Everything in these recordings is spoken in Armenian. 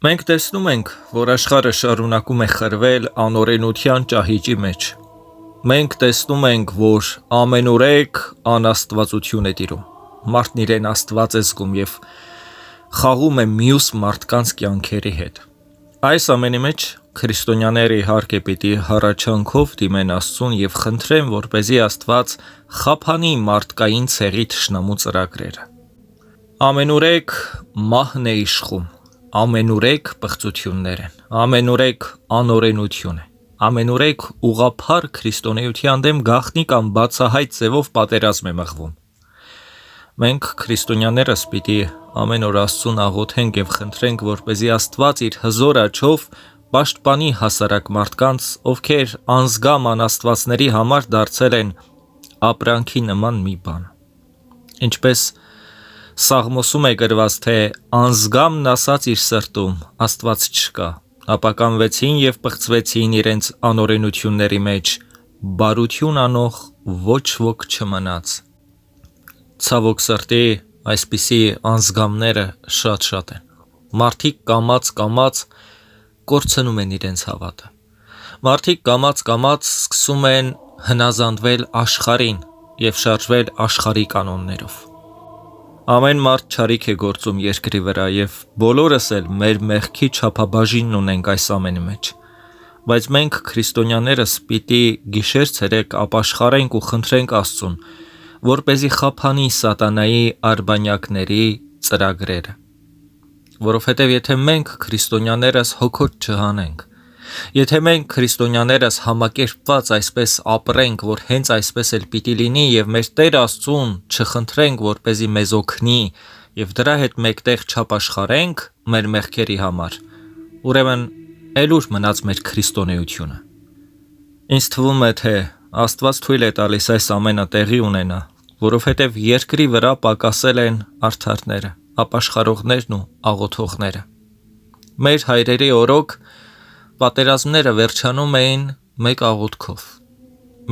Մենք տեսնում ենք, որ աշխարհը շարունակում է խրվել անօրենության ճահիճի մեջ։ Մենք տեսնում ենք, որ ամենուրեք անաստվածություն է տիրում։ Մարդն իրեն աստված է զգում եւ խաղում է մյուս մարդկանց կյանքերի հետ։ Այս ամենի մեջ քրիստոնյաները իհարկե պիտի հառաչանքով դիմեն Աստծուն եւ խնդրեն, որպեսզի Աստված խափանի մարդկային ցեղի թշնամու ծրագրերը։ Ամենուրեք մահն է իշխում, ամենուրեք պղծություններ են, ամենուրեք անօրենություն է, ամենուրեք ուղղափառ քրիստոնեության դեմ գաղտնի կամ բացահայտ ձևով պատերազմ է մղվում։ Մենք քրիստոնյաներս պիտի ամեն օր Աստծուն աղոթենք եւ խնդրենք, որպեսզի Աստված իր հզոր աջով պաշտպանի հասարակ մարդկանց, ովքեր անզգամ անաստվածների համար դարձել են ապրանքի նման մի բան։ Ինչպես Սաղմոսում է գրված, թե անզգամն ասաց իր սրտում, Աստված չկա, ապա կամվեցին եւ պղծվեցին իրենց անօրենությունների մեջ, բարություն անող ոչ ոք չմնաց։ Ցավոք սրտի, այսպիսի անզգամները շատ են։ Մարդիկ կամաց կորցնում են իրենց հավատը։ Մարդիկ կամաց սկսում են հնազանդվել աշխարհին եւ շարժվել աշխարհի կանոններով։ Ամեն մարդ չարիք է գործում երկրի վրա եւ բոլորս էլ մեր մեղքի չափաբաժինն ունենք այս ամենի մեջ։ Բայց մենք քրիստոնյաներս պիտի գիշեր-ցերեկ ապաշխարենք ու խնդրենք Աստծուն, որպեսզի խափանի սատանայի արբանյակների ծրագրերը։ Որովհետև եթե մենք քրիստոնյաներս հոգոտ չհանենք, եթե մենք քրիստոնյաներս համակերպված այսպես ապրենք, որ հենց այսպես էլ պիտի լինի եւ մեր Տեր Աստծուն չխնդրենք, որպեսզի մեզ օգնի եւ դրա հետ մեկտեղ չապաշխարենք մեր մեղքերի համար, ուրեմն էլ ուր մնաց մեր քրիստոնեությունը։ Ինձ թվում է, թե Աստված թույլ է տալիս այս ամենը տեղի ունենա, որովհետև երկրի վրա պակասել են արդարները, ապաշխարողներն ու աղոթողները։ Մեր հայրերի օրոք պատերազմները վերջանում էին մեկ աղոթքով։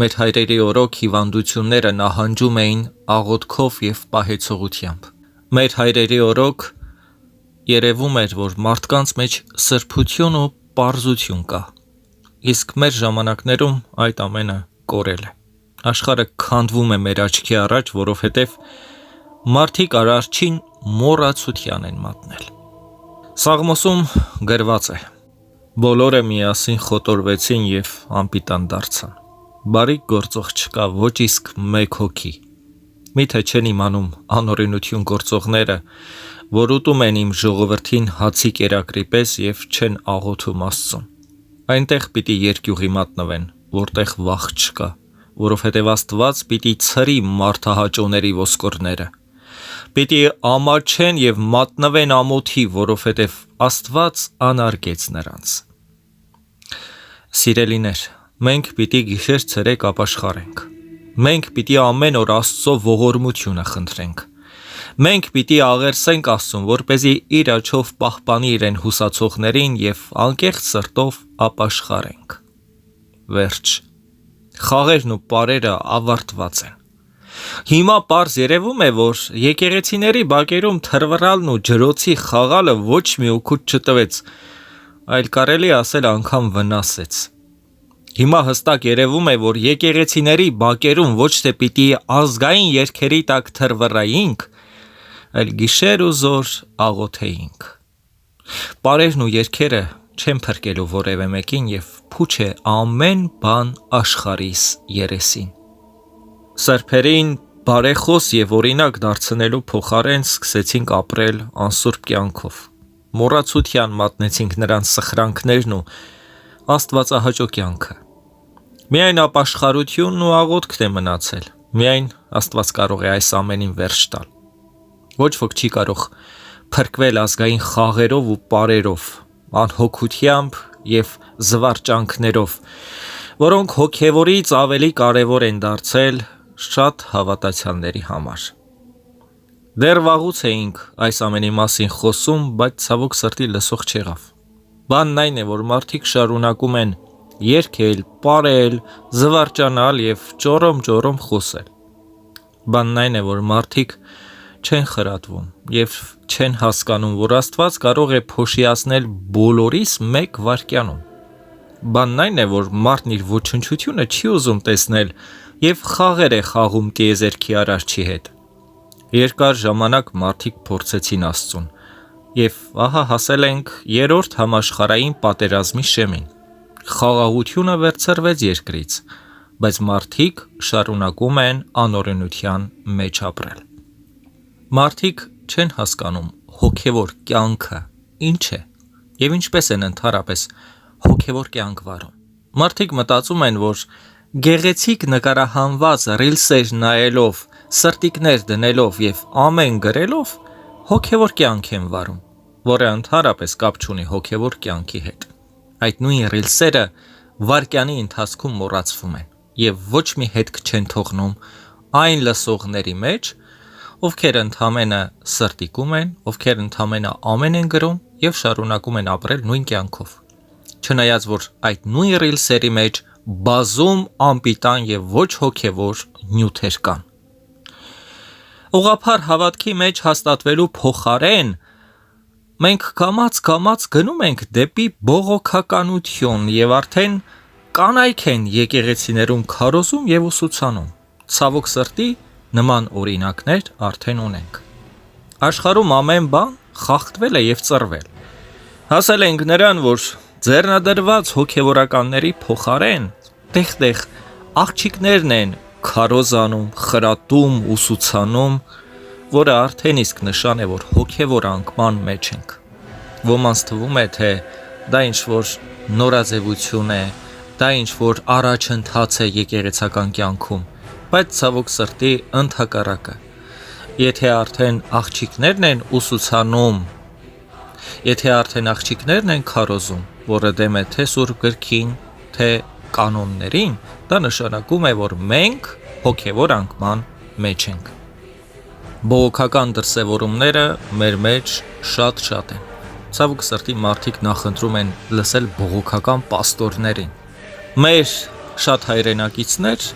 Մեր հայրերի օրոք հիվանդությունները նահանջում էին աղոթքով եւ պահեցողությամբ։ Մեր հայրերի օրոք երևում էր, որ մարդկանց մեջ սրբություն ու պարզություն կա։ Իսկ մեր ժամանակներում այդ ամենը կորել է։ Աշխարհը քանդվում է մեր աչքի առաջ, որովհետև մարդիկ արարչին մոռացության են մատնել։ Սաղմոսում գրված է. բոլորը միասին խոտորվեցին եւ անպիտան դարձան։ Բարիք գործող չկա, ոչ իսկ մեկ հոգի։ Միթե չեն իմանում անօրենություն գործողները, որ ուտում են իմ ժողովրդին հացի կերակրի պես եւ չեն աղոթում Աստծուն։ Այնտեղ պիտի երկյուղի մատնվեն, որտեղ վախ չկա, որովհետև Աստված պիտի ցրի մարդահաճոների ոսկորները։ Պիտի ամաչեն եւ մատնվեն ամոթի, որովհետև Աստված անարգեց նրանց։ Սիրելիներ, մենք պիտի գիշեր-ցերեկ ապաշխարենք։ Մենք պիտի ամեն օր Աստծո ողորմությունը խնդրենք։ Մենք պիտի աղերսենք Աստծուն, որպեսզի իր աջով պահպանի իրեն հուսացողներին եւ անկեղծ սրտով ապաշխարենք։ Վերջ։ Խաղերն ու պարերը ավարտված են։ Հիմա պարզ երևում է, որ եկեղեցիների բակերում թռվռալն ու ջրոցի խաղալը ոչ մի օգուտ չտվեց, այլ կարելի ասել անգամ վնասեց։ Հիմա հստակ երևում է, որ եկեղեցիների բակերում ոչ թե պիտի ազգային երգերի տակ թռվռայինք, այլ գիշեր ու զոր աղոթեինք։ Պարերն ու երգերը չեն փրկելու որևէ մեկին եւ փուչ է ամեն բան աշխարհիս երեսին։ Սրբերին բարեխոս եւ օրինակ դարձնելու փոխարեն սկսեցինք ապրել անսուրբ կյանքով։ Մոռացության մատնեցինք նրանց սխրանքներն ու աստվածահաճո կյանքը։ Միայն ապաշխարությունն ու աղոթքն է մնացել։ Միայն Աստված կարող է այս ամենին վերջ տալ։ Ոչ ոք չի կարող փրկվել ազգային խաղերով ու պարերով, անհոգությամբ եւ զվարճանքներով, որոնք հոգևորից ավելի կարևոր են դարձել շատ հավատացյալների համար։ Դեռ վաղուց էինք այս ամենի մասին խոսում, բայց ցավոք սրտի լսող չեղավ։ Բանն այն է, որ մարդիկ շարունակում են երգել, պարել, զվարճանալ եւ ճորոմ խոսել։ Բանն այն է, որ մարդիկ չեն խրատվում եւ չեն հասկանում, որ Աստված կարող է փոշիացնել բոլորիս մեկ վայրկյանում։ Բանն այն է, որ մարդն իր ոչնչությունը չի ուզում տեսնել եւ խաղեր է խաղում տիեզերքի արարչի հետ։ Երկար ժամանակ մարդիկ փորձեցին Աստծուն եւ ահա հասել ենք երրորդ համաշխարհային պատերազմի շեմին։ Խաղաղությունը վերցրվեց երկրից, բայց մարդիկ շարունակում են անօրենության մեջ ապրել։ Մարդիկ չեն հասկանում հոգևոր կյանքը ինչ է եւ ինչպես են ընդհանրապես հոգևոր կյանք վարում։ Մարդիկ մտածում են, որ գեղեցիկ նկարահանված ռիլսեր նայելով, սրտիկներ դնելով եւ ամեն գրելով հոգևոր կյանք են վարում, որը ընդհանրապես կապ չունի հոգևոր կյանքի հետ։ Այդ նույն ռիլսերը վայրկյանի ընթացքում մոռացվում են եւ ոչ մի հետք չեն թողնում այն լսողների մեջ, ովքեր ընդամենը սրտիկում են, ովքեր ընդամենը ամեն են գրում եւ շարունակում են ապրել նույն կյանքով։ Չնայած որ այդ նույն ռիլսերի մեջ բազում անպիտան եւ ոչ հոգևոր նյութեր կան։ Ուղղափառ հավատքի մեջ հաստատվելու փոխարեն մենք կամաց գնում ենք դեպի բողոքականություն եւ արդեն կանայք են եկեղեցիներում քարոզում եւ ուսուցանում։ Ցավոք սրտի նման օրինակներ արդեն ունենք։ Աշխարհում ամեն բան խախտվել է եւ ծռվել։ Հասել ենք նրան, որ ձեռնադրված հոգևորականների փոխարեն տեղ-տեղ աղջիկներն են քարոզանում, խրատում, ուսուցանում, որը արդեն իսկ նշան է, որ հոգևոր անկման մեջ ենք։ Ոմանց թվում է, թե դա ինչ-որ նորաձևություն է, դա ինչ-որ առաջընթաց է եկեղեցական կյանքում, բայց ցավոք սրտի ընդհակառակը։ Եթե արդեն աղջիկներն են ուսուցանում, եթե արդեն աղջիկներն են քարոզում, որը դեմ է թե Սուրբ գրքին, թե կանոններին, դա նշանակում է, որ մենք հոգևոր անկման մեջ ենք։ Բողոքական դրսևորումները մեր մեջ շատ են։ Ցավոք սրտի մարդիկ նախընտրում են լսել բողոքական պաստորներին։ Մեր շատ հայրենակիցներ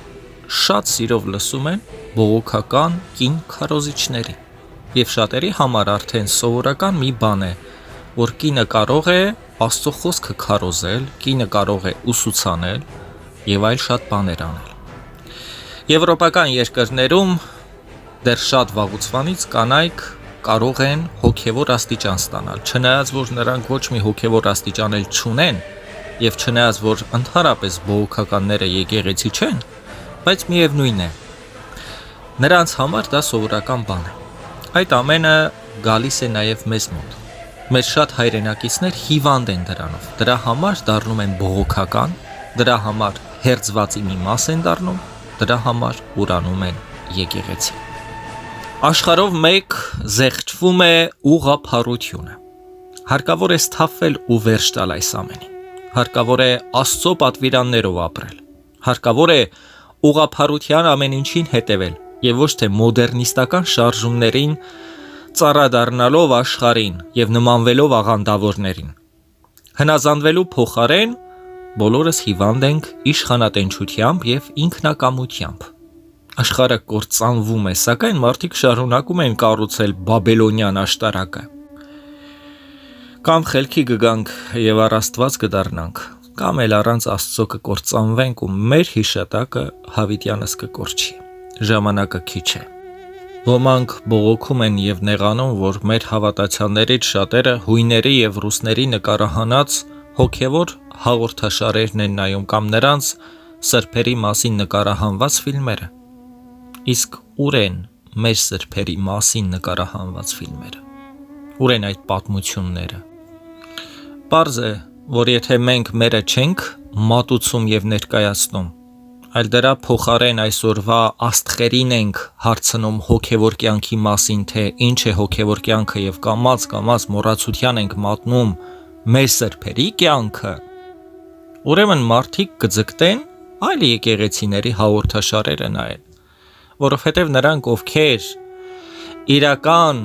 շատ սիրով լսում են բողոքական կին քարոզիչների։ Եվ շատերի համար արդեն սովորական մի բան է, որ կինը կարող է Աստծո խոսքը քարոզել, կինը կարող է ուսուցանել եւ այլ շատ բաներ անել։ Եվրոպական երկրներում դեռ շատ վաղուց կանայք կարող են հոգևոր աստիճան ստանալ, չնայած որ նրանք ոչ մի հոգևոր աստիճան էլ չունեն եւ չնայած որ ընդհանրապես բողոքականները եկեղեցի չեն, բայց միևնույն է, նրանց համար դա սովորական բան է։ Այդ ամենը գալիս է նաև մեզ մոտ։ Մեր շատ հայրենակիցներ հիվանդ են դրանով, դրա համար դառնում են բողոքական, դրա համար հերձվածի մի մաս են դառնում, դրա համար ուրանում են եկեղեցի։ Աշխարհով մեկ զեղչվում է ուղղափառությունը։ Հարկավոր է սթափվել ու վերջ տալ այս ամենին։ Հարկավոր է Աստծո պատվիրաններով ապրել։ Հարկավոր է ուղղափառության ամեն ինչին հետևել եւ ոչ թե մոդեռնիստական շարժումներին ծառադառնալով աշխարհին եւ նմանվելով աղանդավորներին։ Հնազանդվելու փոխարեն բոլորս հիվանդ ենք իշխանատենչությամբ եւ ինքնակամությամբ։ Աշխարհը կործանվում է, սակայն մարդիկ շարունակում են կառուցել բաբելոնյան աշտարակը։ Կամ խելքի կգանք եւ առ Աստված կդառնանք, կամ էլ առանց Աստծո կկործանվենք ու մեր հիշատակը հավիտյանս կկորչի։ Ժամանակը քիչ է։ Ոմանք բողոքում են եւ նեղանում, որ մեր հավատացյալներից շատերը հույների եւ ռուսների նկարահանած հոգեվոր հաղորդաշարերն են նայում կամ նրանց սրբերի մասին նկարահանված ֆիլմերը։ Իսկ ուր են մեր սրբերի մասին նկարահանված ֆիլմերը։ Ուր են այդ պատմությունները։ Պարզ է, որ եթե մենք մերը չենք մատուցում եւ ներկայացնում, այլ դրա փոխարեն այսօրվա աստղերին ենք հարցնում հոգևոր կյանքի մասին, թե ինչ է հոգևոր կյանքը եւ կամաց մոռացության ենք մատնում մեր սրբերի կյանքը, ուրեմն մարդիկ կձգտեն այլ եկեղեցիների հաղորդաշարերը նայել, որովհետեւ նրանք ովքեր իրական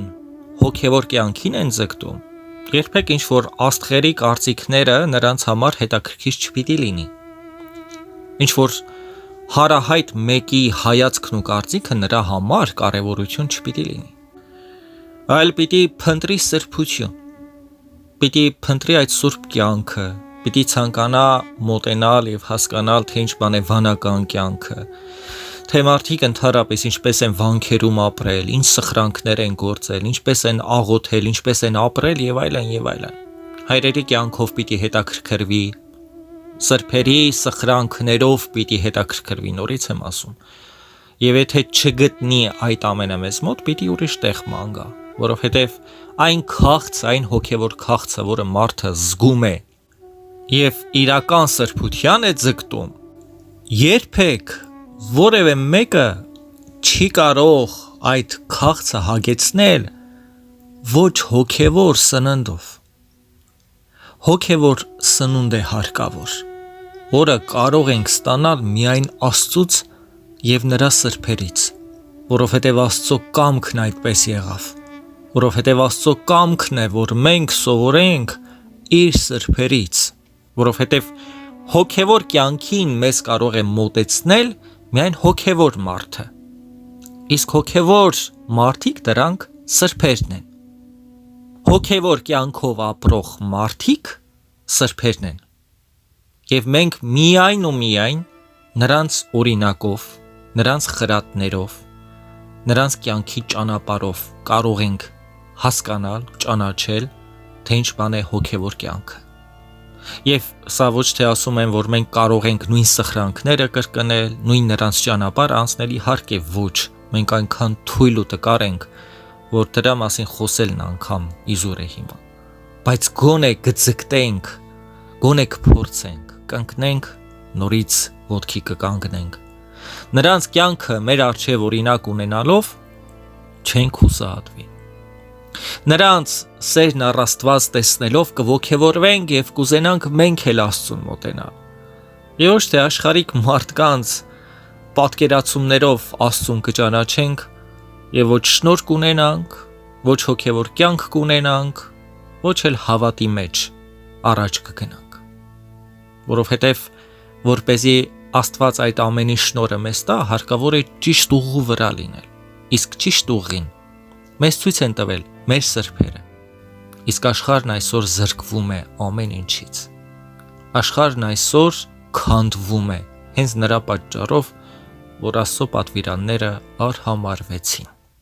հոգևոր կյանքին են ձգտում, երբեք ինչ որ աստղերի կարծիքները նրանց համար հետաքրքիր չպիտի լինի։ Ինչ որ հարահայտ մեկի հայացքն ու կարծիքը նրա համար կարևորություն չպիտի լինի։ այլ պիտի փնտրի սրբություն, պիտի փնտրի այդ սուրբ կյանքը, պիտի ցանկանա մոտենալ եւ հասկանալ, թե ինչ բան է վանական կյանքը, թե մարդիկ ընդհանրապես ինչպես են վանքերում ապրել, ինչ սխրանքներ են գործել, ինչպես են աղոթել, ինչպես են ապրել եւ այլն եւ այլն։ Հայրերի կյանքով պիտի հետաքրքրվի, սրբերի սխրանքներով պիտի հետաքրքրվի, նորից եմ ասում։ Եվ եթե չգտնի այդ ամենը մեզ մոտ, պիտի ուրիշ տեղ ման գա, որովհետեւ այն քաղցը, այն հոգեվոր քաղցը, որը մարդը զգում է եւ իրական սրբության է ձգտում, երբեք որևէ մեկը չի կարող այդ քաղցը հագեցնել ոչ հոգևոր սննդով։ Հոգևոր սնունդ է հարկավոր, որը կարող ենք ստանալ միայն Աստծուց եւ նրա սրբերից, որովհետեւ Աստծո կամքն այդպես եղավ, որովհետեւ Աստծո կամքն է, որ մենք սովորենք իր սրբերից, որովհետեւ հոգևոր կյանքին մեզ կարող է մոտեցնել միայն հոգևոր մարդը, իսկ հոգևոր մարդիկ դրանք սրբերն են, հոգևոր կյանքով ապրող մարդիկ սրբերն են, և մենք միայն ու միայն նրանց օրինակով, նրանց խրատներով, նրանց կյանքի ճանապարհով կարող ենք հասկանալ, ճանաչել, թե ինչ բան է հոգևոր կյանքը։ Եվ սա ոչ թե ասում եմ, որ մենք կարող ենք նույն սխրանքները կրկնել, նույն նրանց ճանապարհ անցնել, իհարկե ոչ, մենք այնքան թույլ ու տկար ենք, որ դրա մասին խոսելն անգամ իզուր է հիմա։ Բայց գոնե կձգտենք, գոնե կփորձենք, կընկնենք, նորից ոտքի կկանգնենք։ Նրանց կյանքը մեր առջև օրինակ ունենալով չենք հուսահատվի։ Նրանց սերն առ Աստված տեսնելով կոգևորվենք եւ կուզենանք մենք էլ Աստծուն մոտենալ։ Եվ ոչ թե աշխարհիկ մարդկանց պատկերացումներով Աստծուն կճանաչենք եւ ոչ շնորհ կունենանք, ոչ հոգևոր կյանք կունենանք, ոչ էլ հավատի մեջ առաջ կգնանք։ Որովհետեւ որպեսզի Աստված այդ ամենի շնորհը մեզ տա, հարկավոր է ճիշտ ուղու վրա լինել։ Իսկ ճիշտ ուղին մեզ ցույց են տվել մեր սրբերը։ Իսկ աշխարհն այսօր զրկվում է ամեն ինչից։ Աշխարհն այսօր քանդվում է հենց նրա պատճառով, որ Աստծո պատվիրանները արհամարվեցին։